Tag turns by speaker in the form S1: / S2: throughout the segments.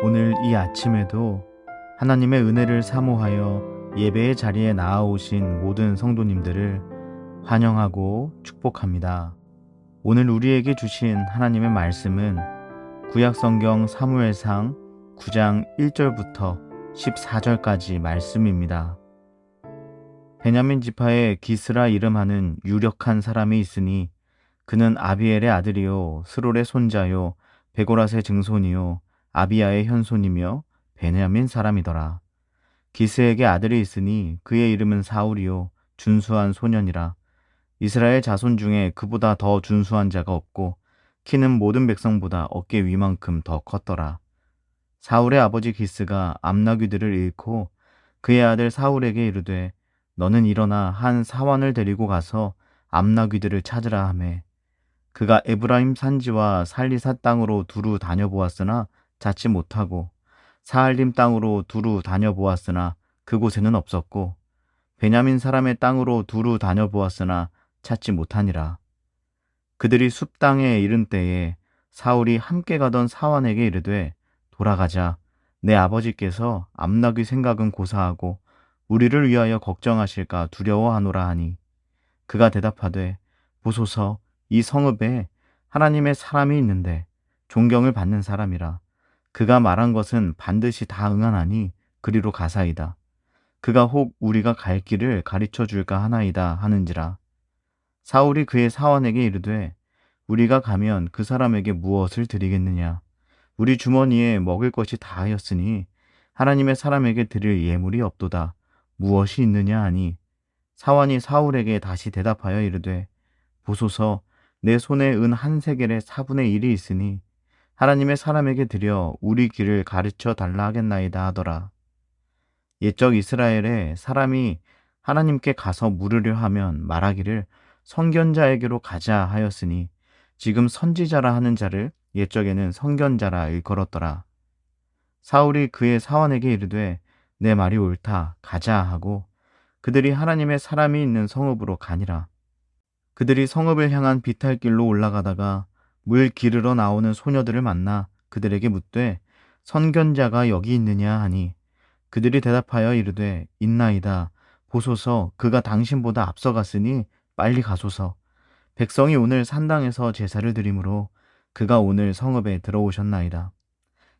S1: 오늘 이 아침에도 하나님의 은혜를 사모하여 예배의 자리에 나아오신 모든 성도님들을 환영하고 축복합니다. 오늘 우리에게 주신 하나님의 말씀은 구약성경 사무엘상 9장 1절부터 14절까지 말씀입니다. 베냐민 지파에 기스라 이름하는 유력한 사람이 있으니 그는 아비엘의 아들이요 스롤의 손자요 베고랏의 증손이요 아비야의 현손이며 베냐민 사람이더라. 기스에게 아들이 있으니 그의 이름은 사울이요 준수한 소년이라. 이스라엘 자손 중에 그보다 더 준수한 자가 없고 키는 모든 백성보다 어깨 위만큼 더 컸더라. 사울의 아버지 기스가 암나귀들을 잃고 그의 아들 사울에게 이르되 너는 일어나 한 사환을 데리고 가서 암나귀들을 찾으라 하매 그가 에브라임 산지와 살리사 땅으로 두루 다녀보았으나 찾지 못하고 사알림 땅으로 두루 다녀보았으나 그곳에는 없었고 베냐민 사람의 땅으로 두루 다녀보았으나 찾지 못하니라. 그들이 숲 땅에 이른 때에 사울이 함께 가던 사환에게 이르되 돌아가자. 내 아버지께서 암나귀 생각은 고사하고 우리를 위하여 걱정하실까 두려워하노라 하니 그가 대답하되 보소서 이 성읍에 하나님의 사람이 있는데 존경을 받는 사람이라. 그가 말한 것은 반드시 다 응하나니 그리로 가사이다. 그가 혹 우리가 갈 길을 가르쳐 줄까 하나이다 하는지라. 사울이 그의 사환에게 이르되 우리가 가면 그 사람에게 무엇을 드리겠느냐. 우리 주머니에 먹을 것이 다하였으니 하나님의 사람에게 드릴 예물이 없도다. 무엇이 있느냐 하니 사환이 사울에게 다시 대답하여 이르되 보소서 내 손에 은 한 세겔의 4분의 1이 있으니 하나님의 사람에게 드려 우리 길을 가르쳐 달라 하겠나이다 하더라. 옛적 이스라엘에 사람이 하나님께 가서 물으려 하면 말하기를 선견자에게로 가자 하였으니 지금 선지자라 하는 자를 옛적에는 선견자라 일컬었더라. 사울이 그의 사환에게 이르되 내 말이 옳다 가자 하고 그들이 하나님의 사람이 있는 성읍으로 가니라. 그들이 성읍을 향한 비탈길로 올라가다가 물 기르러 나오는 소녀들을 만나 그들에게 묻되 선견자가 여기 있느냐 하니 그들이 대답하여 이르되 있나이다. 보소서 그가 당신보다 앞서갔으니 빨리 가소서. 백성이 오늘 산당에서 제사를 드리므로 그가 오늘 성읍에 들어오셨나이다.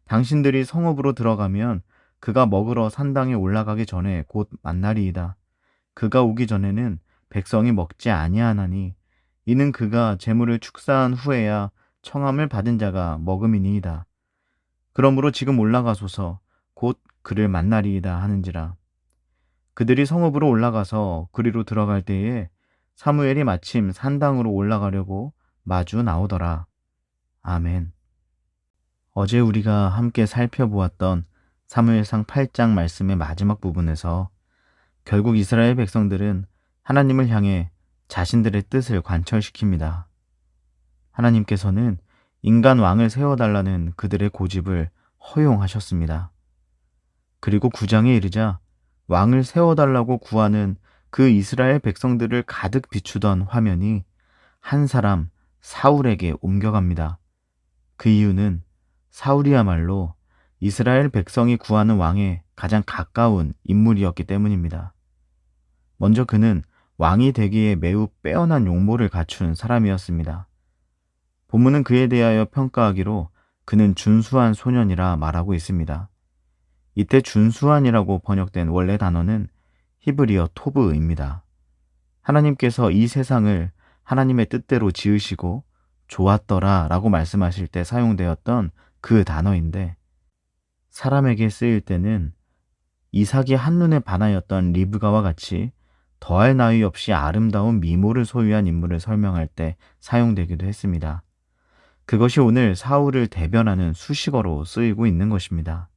S1: 당신들이 성읍으로 들어가면 그가 먹으러 산당에 올라가기 전에 곧 만나리이다. 그가 오기 전에는 백성이 먹지 아니하나니 이는 그가 재물을 축사한 후에야 청함을 받은 자가 먹음이니이다. 그러므로 지금 올라가소서 곧 그를 만나리이다 하는지라. 그들이 성읍으로 올라가서 그리로 들어갈 때에 사무엘이 마침 산당으로 올라가려고 마주 나오더라. 아멘. 어제 우리가 함께 살펴보았던 사무엘상 8장 말씀의 마지막 부분에서 결국 이스라엘 백성들은 하나님을 향해 자신들의 뜻을 관철시킵니다. 하나님께서는 인간 왕을 세워달라는 그들의 고집을 허용하셨습니다. 그리고 9장에 이르자 왕을 세워달라고 구하는 그 이스라엘 백성들을 가득 비추던 화면이 한 사람 사울에게 옮겨갑니다. 그 이유는 사울이야말로 이스라엘 백성이 구하는 왕에 가장 가까운 인물이었기 때문입니다. 먼저 그는 왕이 되기에 매우 빼어난 용모를 갖춘 사람이었습니다. 본문은 그에 대하여 평가하기로 그는 준수한 소년이라 말하고 있습니다. 이때 준수한이라고 번역된 원래 단어는 히브리어 토브입니다. 하나님께서 이 세상을 하나님의 뜻대로 지으시고 좋았더라 라고 말씀하실 때 사용되었던 그 단어인데 사람에게 쓰일 때는 이삭이 한눈에 반하였던 리브가와 같이 더할 나위 없이 아름다운 미모를 소유한 인물을 설명할 때 사용되기도 했습니다. 그것이 오늘 사울을 대변하는 수식어로 쓰이고 있는 것입니다.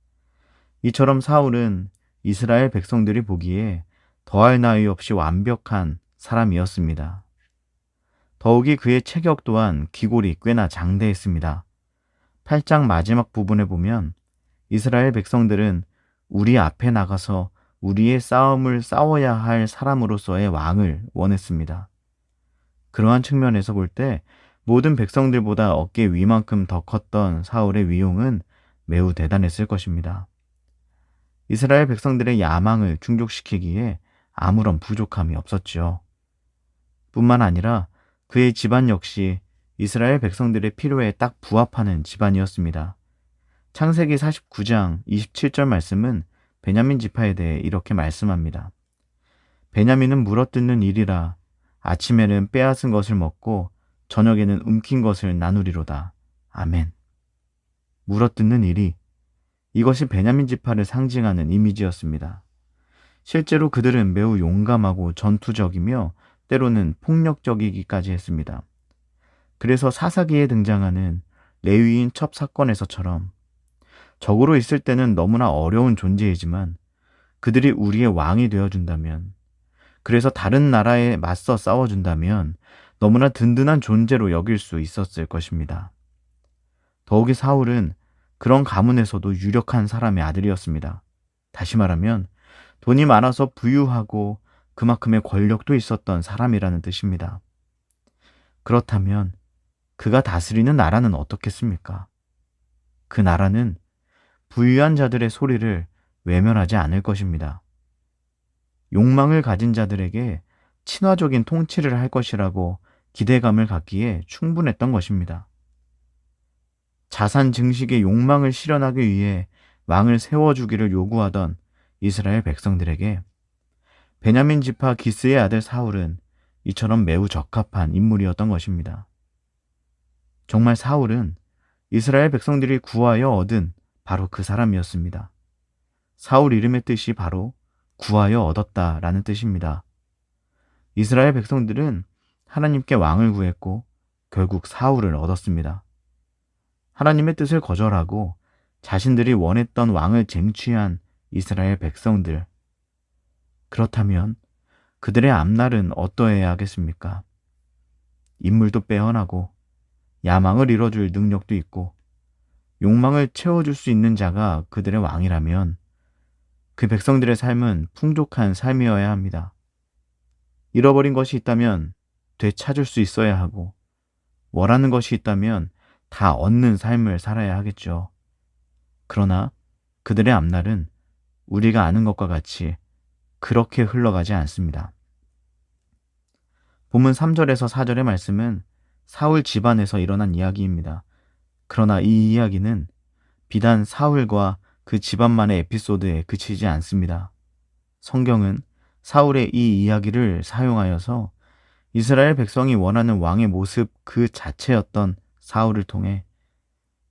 S1: 이처럼 사울은 이스라엘 백성들이 보기에 더할 나위 없이 완벽한 사람이었습니다. 더욱이 그의 체격 또한 기골이 꽤나 장대했습니다. 8장 마지막 부분에 보면 이스라엘 백성들은 우리 앞에 나가서 우리의 싸움을 싸워야 할 사람으로서의 왕을 원했습니다. 그러한 측면에서 볼 때 모든 백성들보다 어깨 위만큼 더 컸던 사울의 위용은 매우 대단했을 것입니다. 이스라엘 백성들의 야망을 충족시키기에 아무런 부족함이 없었지요. 뿐만 아니라 그의 집안 역시 이스라엘 백성들의 필요에 딱 부합하는 집안이었습니다. 창세기 49장 27절 말씀은 베냐민 지파에 대해 이렇게 말씀합니다. 베냐민은 물어뜯는 일이라 아침에는 빼앗은 것을 먹고 저녁에는 움킨 것을 나누리로다. 아멘. 물어뜯는 일이, 이것이 베냐민 지파를 상징하는 이미지였습니다. 실제로 그들은 매우 용감하고 전투적이며 때로는 폭력적이기까지 했습니다. 그래서 사사기에 등장하는 레위인 첩 사건에서처럼 적으로 있을 때는 너무나 어려운 존재이지만 그들이 우리의 왕이 되어준다면, 그래서 다른 나라에 맞서 싸워준다면 너무나 든든한 존재로 여길 수 있었을 것입니다. 더욱이 사울은 그런 가문에서도 유력한 사람의 아들이었습니다. 다시 말하면 돈이 많아서 부유하고 그만큼의 권력도 있었던 사람이라는 뜻입니다. 그렇다면 그가 다스리는 나라는 어떻겠습니까? 그 나라는 부유한 자들의 소리를 외면하지 않을 것입니다. 욕망을 가진 자들에게 친화적인 통치를 할 것이라고 기대감을 갖기에 충분했던 것입니다. 자산 증식의 욕망을 실현하기 위해 왕을 세워주기를 요구하던 이스라엘 백성들에게 베냐민 지파 기스의 아들 사울은 이처럼 매우 적합한 인물이었던 것입니다. 정말 사울은 이스라엘 백성들이 구하여 얻은 바로 그 사람이었습니다. 사울 이름의 뜻이 바로 구하여 얻었다라는 뜻입니다. 이스라엘 백성들은 하나님께 왕을 구했고 결국 사울을 얻었습니다. 하나님의 뜻을 거절하고 자신들이 원했던 왕을 쟁취한 이스라엘 백성들. 그렇다면 그들의 앞날은 어떠해야 하겠습니까? 인물도 빼어나고 야망을 이뤄줄 능력도 있고 욕망을 채워줄 수 있는 자가 그들의 왕이라면 그 백성들의 삶은 풍족한 삶이어야 합니다. 잃어버린 것이 있다면 되찾을 수 있어야 하고 원하는 것이 있다면 다 얻는 삶을 살아야 하겠죠. 그러나 그들의 앞날은 우리가 아는 것과 같이 그렇게 흘러가지 않습니다. 본문 3절에서 4절의 말씀은 사울 집안에서 일어난 이야기입니다. 그러나 이 이야기는 비단 사울과 그 집안만의 에피소드에 그치지 않습니다. 성경은 사울의 이 이야기를 사용하여서 이스라엘 백성이 원하는 왕의 모습 그 자체였던 사울을 통해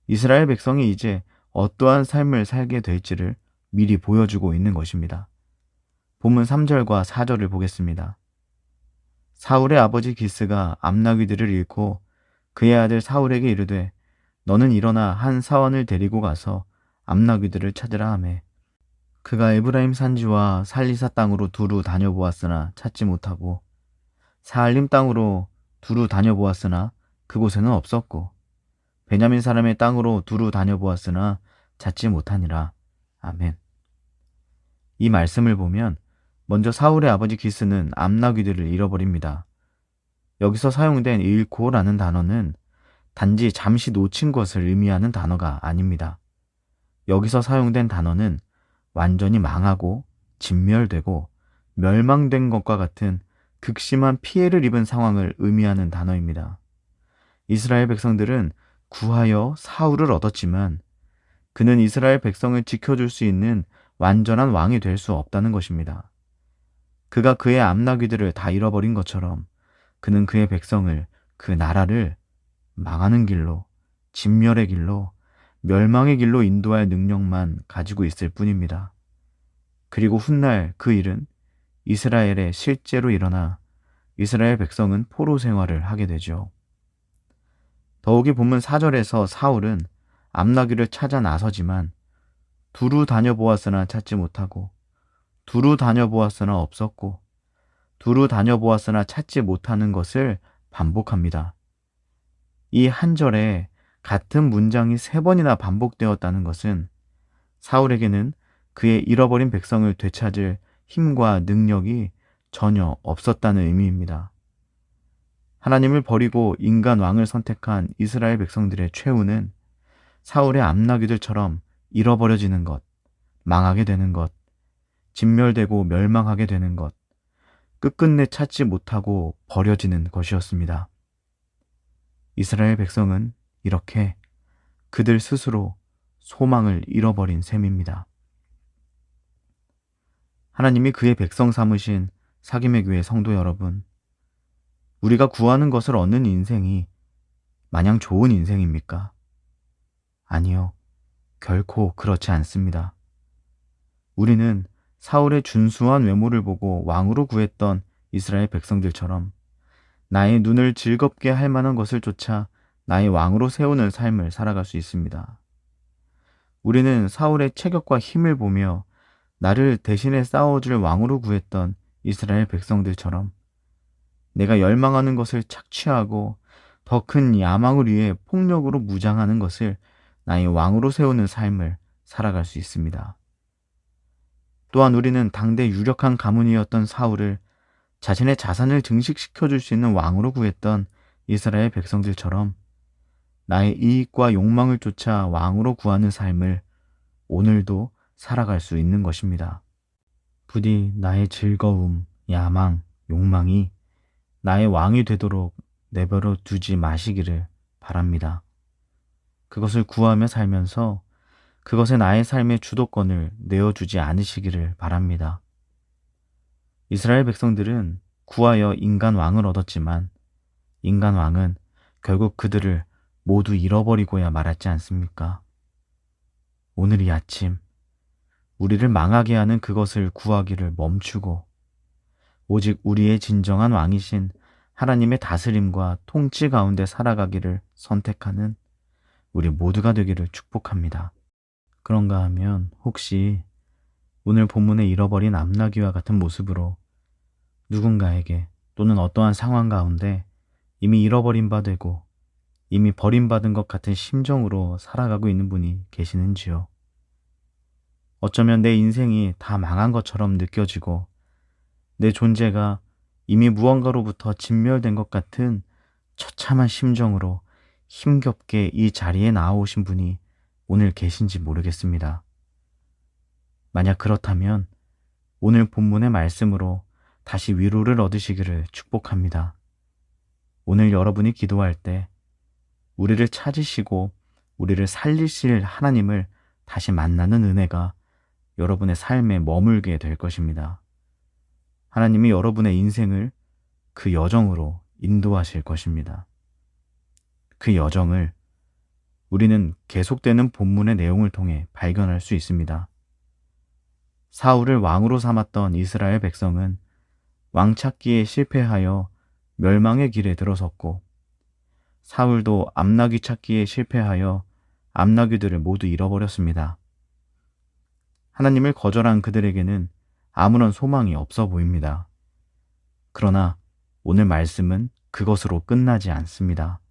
S1: 이스라엘 백성이 이제 어떠한 삶을 살게 될지를 미리 보여주고 있는 것입니다. 본문 3절과 4절을 보겠습니다. 사울의 아버지 기스가 암나귀들을 잃고 그의 아들 사울에게 이르되 너는 일어나 한 사원을 데리고 가서 암나귀들을 찾으라 하매 그가 에브라임 산지와 살리사 땅으로 두루 다녀보았으나 찾지 못하고 사알림 땅으로 두루 다녀보았으나 그곳에는 없었고 베냐민 사람의 땅으로 두루 다녀보았으나 찾지 못하니라. 아멘. 이 말씀을 보면 먼저 사울의 아버지 기스는 암나귀들을 잃어버립니다. 여기서 사용된 잃고라는 단어는 단지 잠시 놓친 것을 의미하는 단어가 아닙니다. 여기서 사용된 단어는 완전히 망하고 진멸되고 멸망된 것과 같은 극심한 피해를 입은 상황을 의미하는 단어입니다. 이스라엘 백성들은 구하여 사울을 얻었지만 그는 이스라엘 백성을 지켜줄 수 있는 완전한 왕이 될 수 없다는 것입니다. 그가 그의 암나귀들을 다 잃어버린 것처럼 그는 그의 백성을, 그 나라를 망하는 길로, 진멸의 길로, 멸망의 길로 인도할 능력만 가지고 있을 뿐입니다. 그리고 훗날 그 일은 이스라엘에 실제로 일어나 이스라엘 백성은 포로 생활을 하게 되죠. 더욱이 본문 4절에서 사울은 암나귀를 찾아 나서지만 두루 다녀보았으나 찾지 못하고 두루 다녀보았으나 없었고 두루 다녀보았으나 찾지 못하는 것을 반복합니다. 이 한 절에 같은 문장이 3번이나 반복되었다는 것은 사울에게는 그의 잃어버린 백성을 되찾을 힘과 능력이 전혀 없었다는 의미입니다. 하나님을 버리고 인간 왕을 선택한 이스라엘 백성들의 최후는 사울의 암나귀들처럼 잃어버려지는 것, 망하게 되는 것, 진멸되고 멸망하게 되는 것, 끝끝내 찾지 못하고 버려지는 것이었습니다. 이스라엘 백성은 이렇게 그들 스스로 소망을 잃어버린 셈입니다. 하나님이 그의 백성 삼으신 사김의 교회 성도 여러분, 우리가 구하는 것을 얻는 인생이 마냥 좋은 인생입니까? 아니요, 결코 그렇지 않습니다. 우리는 사울의 준수한 외모를 보고 왕으로 구했던 이스라엘 백성들처럼 나의 눈을 즐겁게 할 만한 것을 쫓아 나의 왕으로 세우는 삶을 살아갈 수 있습니다. 우리는 사울의 체격과 힘을 보며 나를 대신에 싸워줄 왕으로 구했던 이스라엘 백성들처럼 내가 열망하는 것을 착취하고 더 큰 야망을 위해 폭력으로 무장하는 것을 나의 왕으로 세우는 삶을 살아갈 수 있습니다. 또한 우리는 당대 유력한 가문이었던 사울을 자신의 자산을 증식시켜 줄 수 있는 왕으로 구했던 이스라엘 백성들처럼 나의 이익과 욕망을 쫓아 왕으로 구하는 삶을 오늘도 살아갈 수 있는 것입니다. 부디 나의 즐거움, 야망, 욕망이 나의 왕이 되도록 내버려 두지 마시기를 바랍니다. 그것을 구하며 살면서 그것에 나의 삶의 주도권을 내어주지 않으시기를 바랍니다. 이스라엘 백성들은 구하여 인간 왕을 얻었지만 인간 왕은 결국 그들을 모두 잃어버리고야 말았지 않습니까? 오늘 이 아침 우리를 망하게 하는 그것을 구하기를 멈추고 오직 우리의 진정한 왕이신 하나님의 다스림과 통치 가운데 살아가기를 선택하는 우리 모두가 되기를 축복합니다. 그런가 하면 혹시 오늘 본문에 잃어버린 암나귀와 같은 모습으로 누군가에게 또는 어떠한 상황 가운데 이미 잃어버린 바 되고 이미 버림받은 것 같은 심정으로 살아가고 있는 분이 계시는지요? 어쩌면 내 인생이 다 망한 것처럼 느껴지고 내 존재가 이미 무언가로부터 진멸된 것 같은 처참한 심정으로 힘겹게 이 자리에 나아오신 분이 오늘 계신지 모르겠습니다. 만약 그렇다면 오늘 본문의 말씀으로 다시 위로를 얻으시기를 축복합니다. 오늘 여러분이 기도할 때 우리를 찾으시고 우리를 살리실 하나님을 다시 만나는 은혜가 여러분의 삶에 머물게 될 것입니다. 하나님이 여러분의 인생을 그 여정으로 인도하실 것입니다. 그 여정을 우리는 계속되는 본문의 내용을 통해 발견할 수 있습니다. 사울을 왕으로 삼았던 이스라엘 백성은 왕 찾기에 실패하여 멸망의 길에 들어섰고 사울도 암나귀 찾기에 실패하여 암나귀들을 모두 잃어버렸습니다. 하나님을 거절한 그들에게는 아무런 소망이 없어 보입니다. 그러나 오늘 말씀은 그것으로 끝나지 않습니다.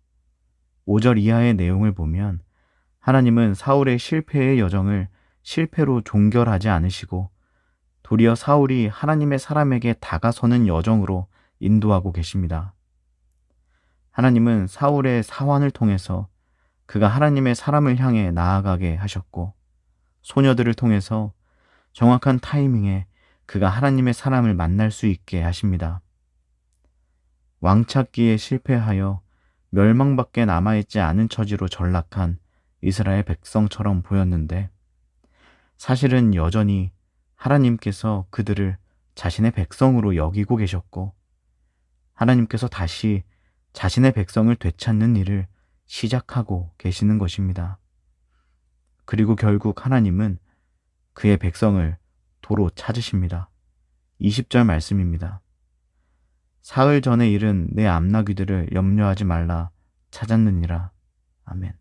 S1: 5절 이하의 내용을 보면 하나님은 사울의 실패의 여정을 실패로 종결하지 않으시고 도리어 사울이 하나님의 사람에게 다가서는 여정으로 인도하고 계십니다. 하나님은 사울의 사환을 통해서 그가 하나님의 사람을 향해 나아가게 하셨고 소녀들을 통해서 정확한 타이밍에 그가 하나님의 사람을 만날 수 있게 하십니다. 왕찾기에 실패하여 멸망밖에 남아있지 않은 처지로 전락한 이스라엘 백성처럼 보였는데 사실은 여전히 하나님께서 그들을 자신의 백성으로 여기고 계셨고 하나님께서 다시 자신의 백성을 되찾는 일을 시작하고 계시는 것입니다. 그리고 결국 하나님은 그의 백성을 도로 찾으십니다. 20절 말씀입니다. 사흘 전에 일은 내 암나귀들을 염려하지 말라 찾았느니라. 아멘.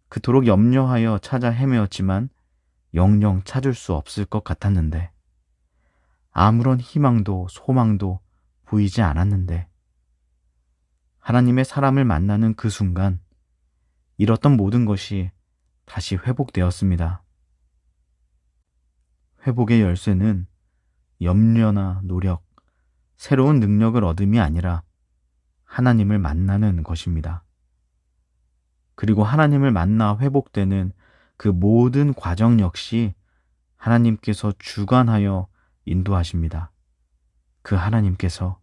S1: 그토록 염려하여 찾아 헤매었지만 영영 찾을 수 없을 것 같았는데 아무런 희망도 소망도 보이지 않았는데 하나님의 사람을 만나는 그 순간 잃었던 모든 것이 다시 회복되었습니다. 회복의 열쇠는 염려나 노력, 새로운 능력을 얻음이 아니라 하나님을 만나는 것입니다. 그리고 하나님을 만나 회복되는 그 모든 과정 역시 하나님께서 주관하여 인도하십니다. 그 하나님께서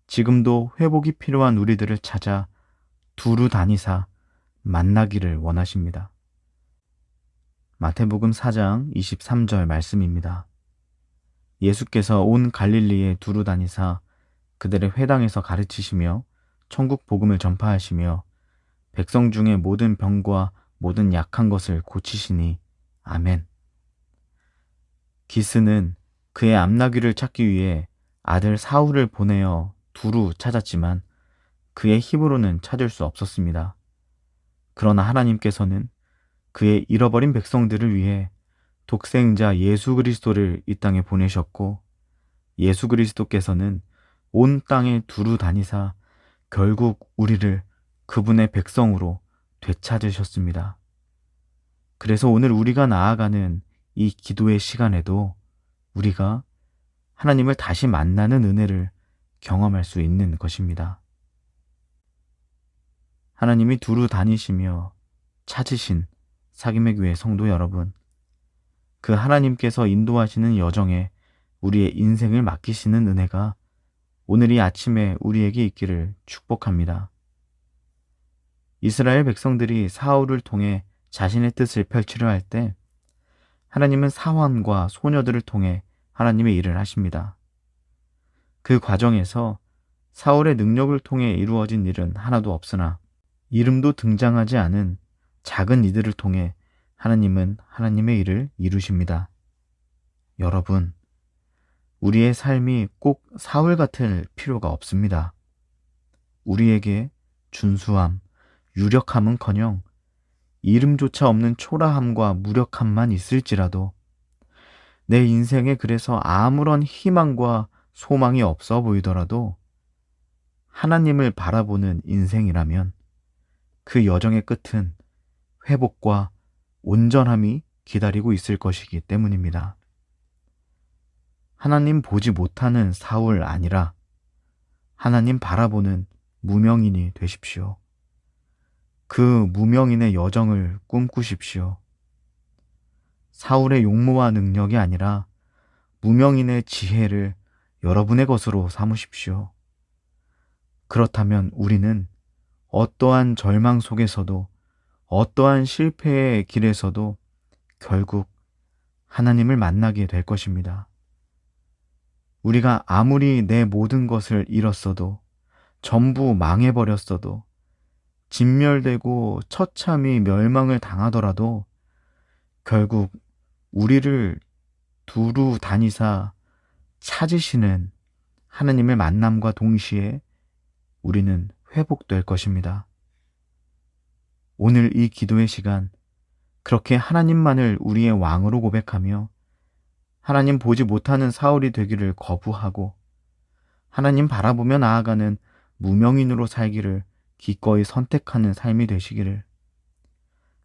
S1: 지금도 회복이 필요한 우리들을 찾아 두루 다니사 만나기를 원하십니다. 마태복음 4장 23절 말씀입니다. 예수께서 온 갈릴리에 두루 다니사 그들의 회당에서 가르치시며 천국 복음을 전파하시며 백성 중에 모든 병과 모든 약한 것을 고치시니 아멘. 기스는 그의 암나귀를 찾기 위해 아들 사울을 보내어 두루 찾았지만 그의 힘으로는 찾을 수 없었습니다. 그러나 하나님께서는 그의 잃어버린 백성들을 위해 독생자 예수 그리스도를 이 땅에 보내셨고 예수 그리스도께서는 온 땅에 두루 다니사 결국 우리를 그분의 백성으로 되찾으셨습니다. 그래서 오늘 우리가 나아가는 이 기도의 시간에도 우리가 하나님을 다시 만나는 은혜를 경험할 수 있는 것입니다. 하나님이 두루 다니시며 찾으신 사김의 교회 성도 여러분, 그 하나님께서 인도하시는 여정에 우리의 인생을 맡기시는 은혜가 오늘 이 아침에 우리에게 있기를 축복합니다. 이스라엘 백성들이 사울을 통해 자신의 뜻을 펼치려 할 때 하나님은 사환과 소녀들을 통해 하나님의 일을 하십니다. 그 과정에서 사울의 능력을 통해 이루어진 일은 하나도 없으나 이름도 등장하지 않은 작은 이들을 통해 하나님은 하나님의 일을 이루십니다. 여러분, 우리의 삶이 꼭 사울 같을 필요가 없습니다. 우리에게 준수함, 유력함은커녕 이름조차 없는 초라함과 무력함만 있을지라도 내 인생에 그래서 아무런 희망과 소망이 없어 보이더라도 하나님을 바라보는 인생이라면 그 여정의 끝은 회복과 온전함이 기다리고 있을 것이기 때문입니다. 하나님 보지 못하는 사울 아니라 하나님 바라보는 무명인이 되십시오. 그 무명인의 여정을 꿈꾸십시오. 사울의 용모와 능력이 아니라 무명인의 지혜를 여러분의 것으로 삼으십시오. 그렇다면 우리는 어떠한 절망 속에서도 어떠한 실패의 길에서도 결국 하나님을 만나게 될 것입니다. 우리가 아무리 내 모든 것을 잃었어도 전부 망해버렸어도 진멸되고 처참히 멸망을 당하더라도 결국 우리를 두루 다니사 찾으시는 하나님의 만남과 동시에 우리는 회복될 것입니다. 오늘 이 기도의 시간, 그렇게 하나님만을 우리의 왕으로 고백하며 하나님 보지 못하는 사울이 되기를 거부하고 하나님 바라보며 나아가는 무명인으로 살기를 기꺼이 선택하는 삶이 되시기를,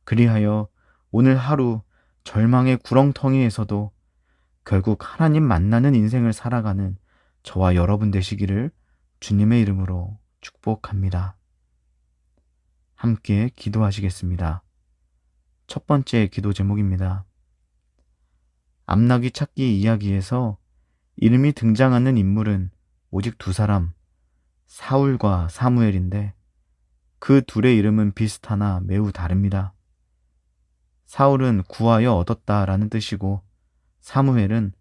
S1: 그리하여 오늘 하루 절망의 구렁텅이에서도 결국 하나님 만나는 인생을 살아가는 저와 여러분 되시기를 주님의 이름으로 축복합니다. 함께 기도하시겠습니다. 첫 번째 기도 제목입니다. 암나귀 찾기 이야기에서 이름이 등장하는 인물은 오직 두 사람, 사울과 사무엘인데 그 둘의 이름은 비슷하나 매우 다릅니다. 사울은 구하여 얻었다라는 뜻이고 사무엘은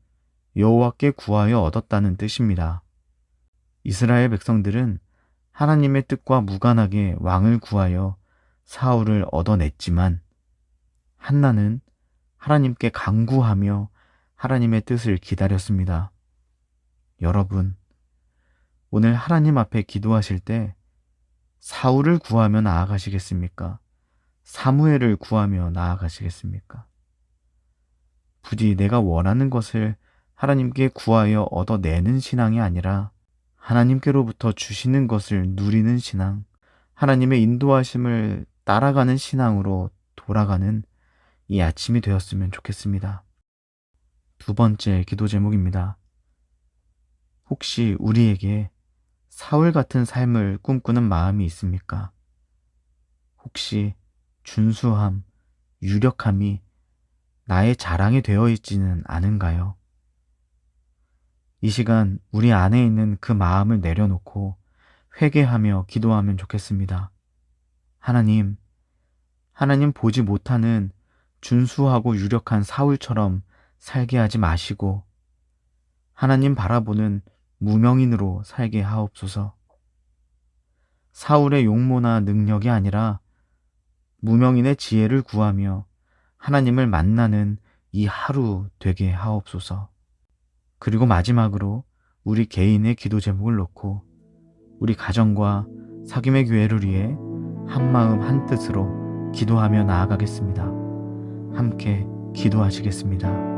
S1: 여호와께 구하여 얻었다는 뜻입니다. 이스라엘 백성들은 하나님의 뜻과 무관하게 왕을 구하여 사울을 얻어냈지만 한나는 하나님께 간구하며 하나님의 뜻을 기다렸습니다. 여러분, 오늘 하나님 앞에 기도하실 때 사울을 구하며 나아가시겠습니까? 사무엘을 구하며 나아가시겠습니까? 부디 내가 원하는 것을 하나님께 구하여 얻어내는 신앙이 아니라 하나님께로부터 주시는 것을 누리는 신앙, 하나님의 인도하심을 따라가는 신앙으로 돌아가는 이 아침이 되었으면 좋겠습니다. 두 번째 기도 제목입니다. 혹시 우리에게 사울 같은 삶을 꿈꾸는 마음이 있습니까? 혹시 준수함, 유력함이 나의 자랑이 되어 있지는 않은가요? 이 시간 우리 안에 있는 그 마음을 내려놓고 회개하며 기도하면 좋겠습니다. 하나님, 하나님 보지 못하는 준수하고 유력한 사울처럼 살게 하지 마시고 하나님 바라보는 무명인으로 살게 하옵소서. 사울의 용모나 능력이 아니라 무명인의 지혜를 구하며 하나님을 만나는 이 하루 되게 하옵소서. 그리고 마지막으로 우리 개인의 기도 제목을 놓고 우리 가정과 사귐의 교회를 위해 한마음 한뜻으로 기도하며 나아가겠습니다. 함께 기도하시겠습니다.